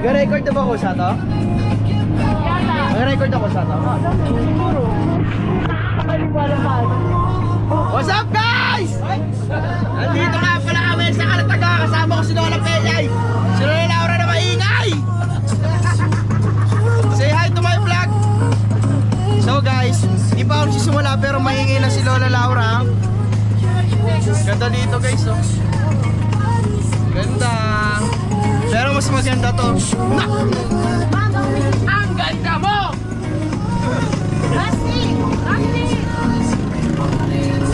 Mag-record na ba ako sa to? Mag-record ako sa to? Siguro. What's up guys? Nandito nga pala kami sa Kalataga. Kasama ko si Lola Peyay. Si Lola Laura na maingay. Say hi to my vlog. So guys, di pa ako sisimula pero maingay na si Lola Laura. Ganda dito guys, oh. Ganda. Pero mas maganda to. Ang ganda mo!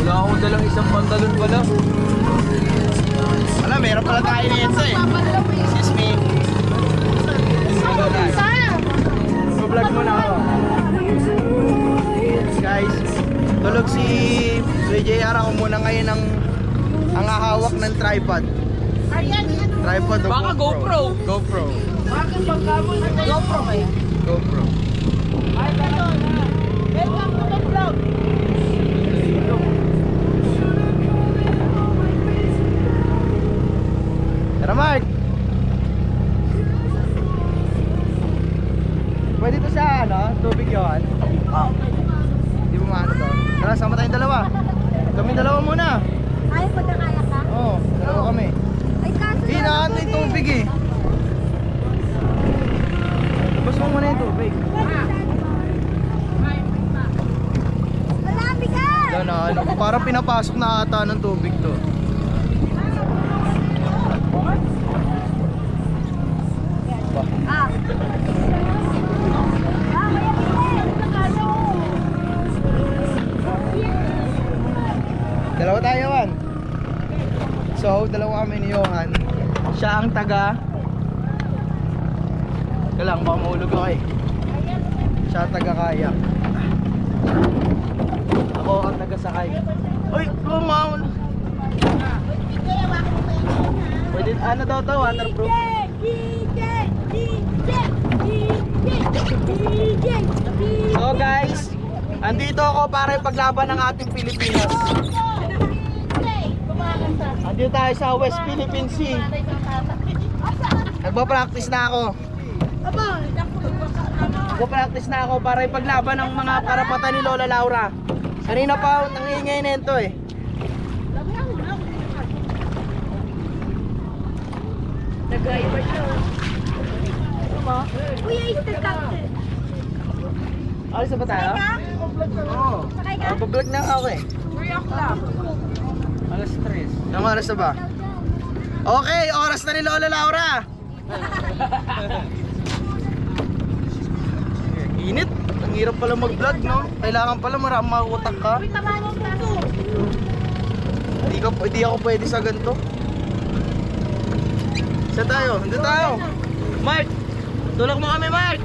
Wala akong dalang isang pantalon pala. Wala, meron pala tayo nito eh. Excuse me. Vlog muna ako. Guys, tulog si JR. Ako muna ngayon ang hawak ng tripod. Tripod o Baka GoPro. GoPro. Bakit pagkamon na GoPro ba yan? GoPro. Ay, gano'n. Welcome to the vlog. Tara Mark! Pwede to sa ano? Tubig yun? Oh. Hindi mo maano to? Tara, sama tayong dalawa. Kami dalawa muna. Ay, pagkakaya ka? Oo, dalawa kami. Ay, kaso Hinaan na yung tubig eh. Basta mo muna yung tubig. Malami ka! Yan na, ano, parang pinapasok na ata ng tubig to. Ah. Dalawa tayo, Juan. So, dalawa kami ni Johan. Siya ang taga. Kailangan baka mahulog ako eh. Siya ang taga kayak. Ako ang taga sakay. Uy, kumahon. Pwede, ano daw to? Waterproof? So guys, andito ako para ipaglaban ng ating Pilipinas. Andito tayo sa West Philippine Sea. Nagpa-practice na ako. Nagpa-practice na ako para ipaglaban ng mga karapatan ni Lola Laura. Kanina pa nangingay nito eh. Nag-driver siya. Kuya, is the captain. Alis na ba tayo? Oo. Sakay ka? Bablog na ako eh. 3 o'clock. Alas 3. Anong oras na ba? Okay, oras na ni Lola Laura. Init. Ang hirap pala mag-vlog, no? Kailangan pala maraming makutak ka. Hindi ako pwede sa ganito. Saan tayo? Nandito tayo. Mark! Tulak mo kami, Mark!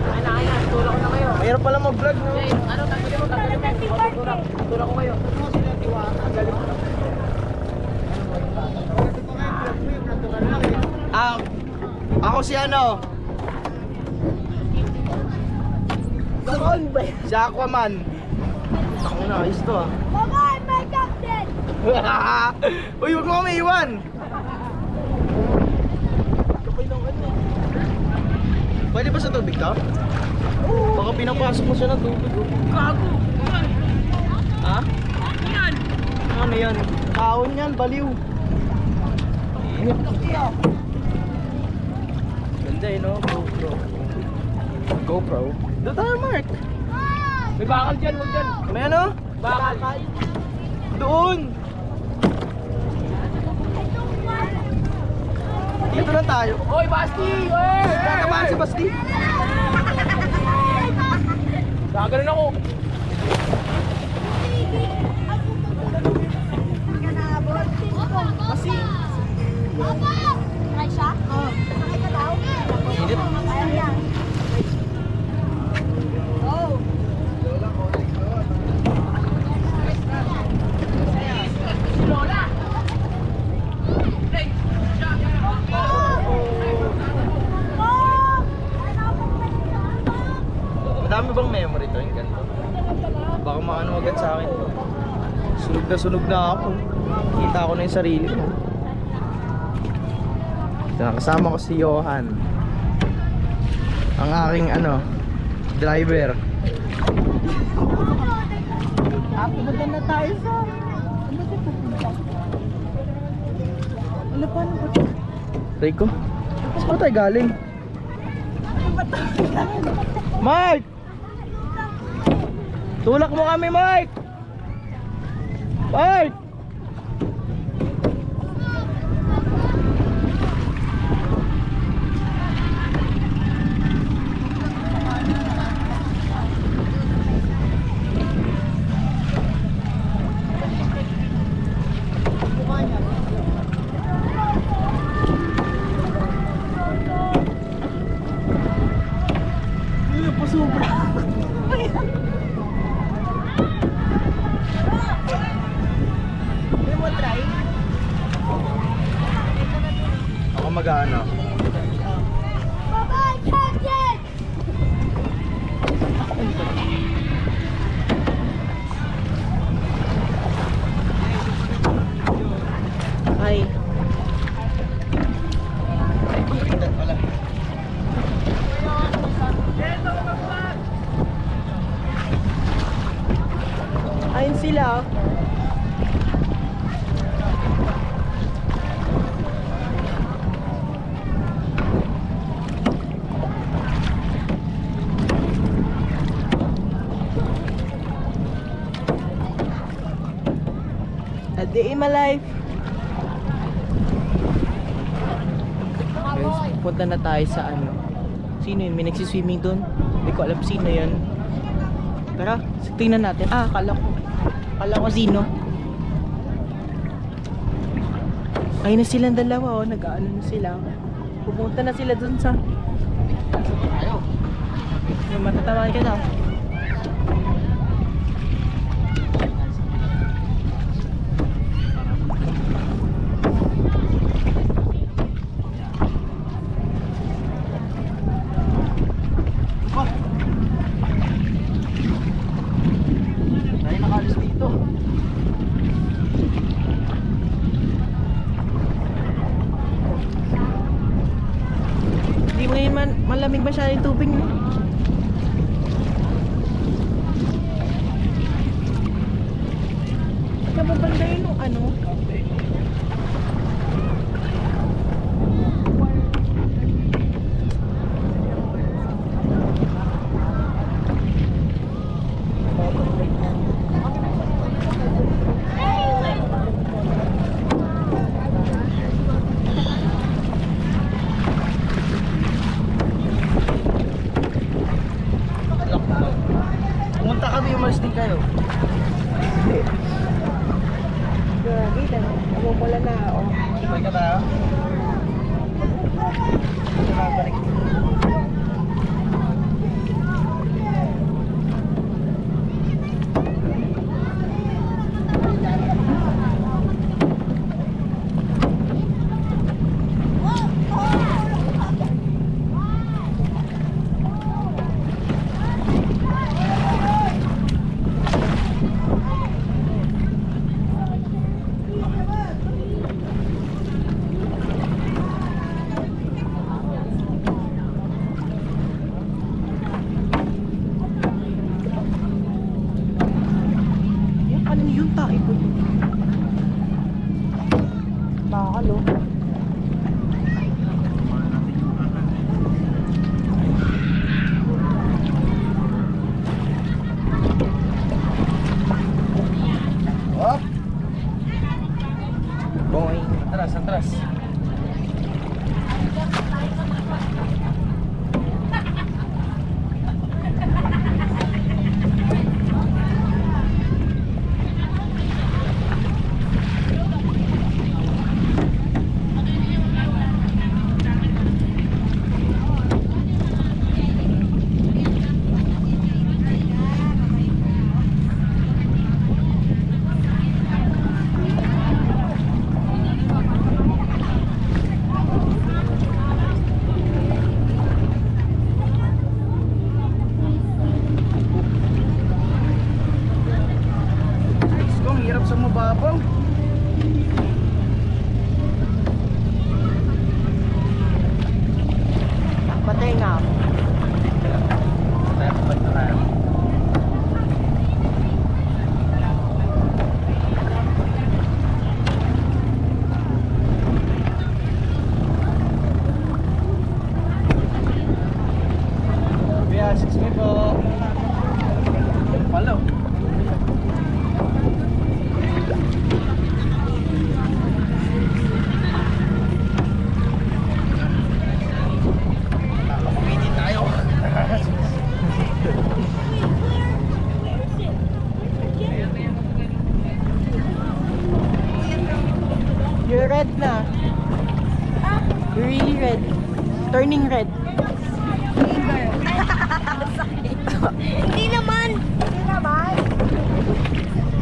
Kailangan, tulak ko na kayo. Mahirap pala mag-vlog, no? Ano, tagpili mo. Tulak ko kayo. Ako si ano? Si Aquaman. Ako na, ayos to ah. Mama, I'm my captain! Uy, huwag mo kami iwan! Pwede ba sa tubig to? Baka pinapasok mo siya ng tubig. Gago. Ha? Yan. Ano yan? Taon yan, baliw. Ganda eh, no? GoPro. GoPro? Doon tayo, Mark. May bakal dyan, huwag dyan. May ano? Bakal. Doon! Dito lang tayo. Oy, Basti! Oy! Tatamaan si Basti. Gaganon ako. Kasi... Papa! Sakay siya? Oo. Sakay ka daw? Init. Kaya yan. Oh. Si Lola! Hey! Madami bang memory to? Yung ganito? Baka maano agad sa akin. Sunog na ako. Kita ko na yung sarili ko. Kasama ko si Johan, ang aking driver. Pumunta na tayo sa... Ano siya pupunta? Ano pa? Rico, saan tayo galing? Mike! Tulak mo kami, Mike! Mike! Ako mag-ano? Bye-bye, Captain! Ay. Ayun sila. A day in my life. Guys, punta na tayo sa Sino yun? May nagsiswimming doon? Hindi ko alam sino yun. Tara, tingnan natin. Akala ko sino. Ayun na silang dalawa, nag-aano na sila. Pumunta na sila doon sa... Yung matatamaan ka na. Tayo nakalis dito. Hindi mo yun malamig masyado yung tubig mo. Nababanda yun yung Pumunta kami, umalis din kayo. Grabe, namumula na ako. Sabay ka tayo? Balik. Ano yun? Tae po yun. Bakal oh. Hop! Boing. Atras, atras. Pahinga ako. Kuya, 6 me po. Follow. Nakapumiti tayo. You're red na. You're really red. Turning red. Hindi naman. Hindi naman.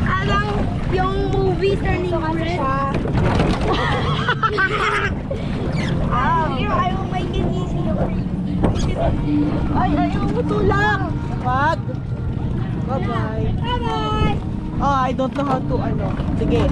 Alang yung movie turning red. I will make it easy. Ay, ayaw mo tulak. Wag. Bye-bye. Bye-bye. Oh, I don't know how to ano. Sige.